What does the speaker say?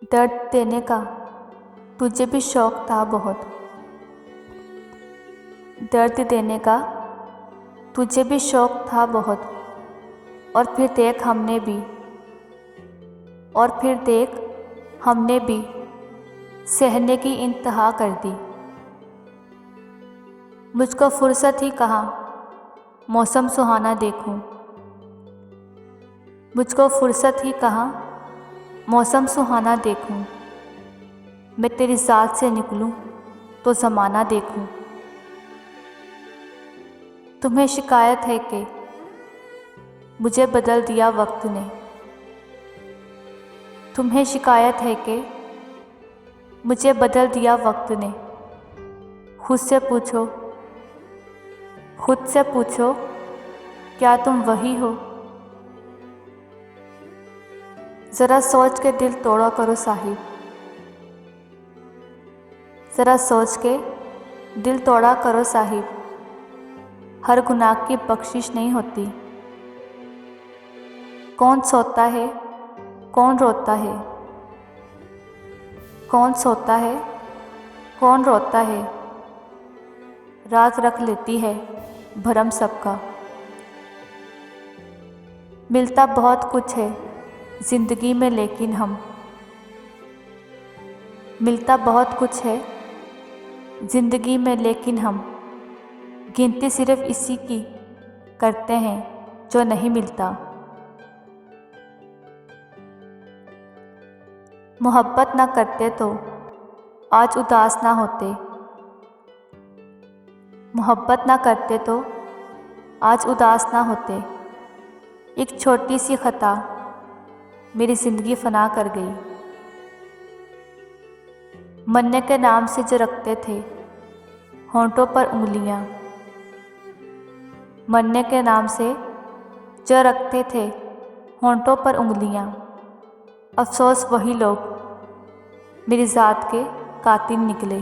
दर्द देने का तुझे भी शौक था बहुत। दर्द देने का तुझे भी शौक था बहुत। और फिर देख हमने भी सहने की इंतहा कर दी। मुझको फुर्सत ही कहाँ मौसम सुहाना देखूं। मुझको फुर्सत ही कहाँ मौसम सुहाना देखूं। मैं तेरी ज़ात से निकलूं तो ज़माना देखूं। तुम्हें शिकायत है कि मुझे बदल दिया वक्त ने। तुम्हें शिकायत है कि मुझे बदल दिया वक्त ने। खुद से पूछो क्या तुम वही हो। ज़रा सोच के दिल तोड़ा करो साहिब। ज़रा सोच के दिल तोड़ा करो साहिब। हर गुनाह की बख्शिश नहीं होती। कौन सोता है कौन रोता है। कौन सोता है कौन रोता है। राज रख लेती है भरम सबका। मिलता बहुत कुछ है ज़िंदगी में लेकिन हम। मिलता बहुत कुछ है ज़िंदगी में लेकिन हम गिनती सिर्फ इसी की करते हैं जो नहीं मिलता। मोहब्बत ना करते तो आज उदास ना होते। मोहब्बत ना करते तो आज उदास ना होते। एक छोटी सी खता मेरी ज़िंदगी फना कर गई। मरने के नाम से जो रखते थे होंठों पर उंगलियां। मरने के नाम से जो रखते थे होंठों पर उंगलियां। अफसोस वही लोग मेरी ज़ात के कातिल निकले।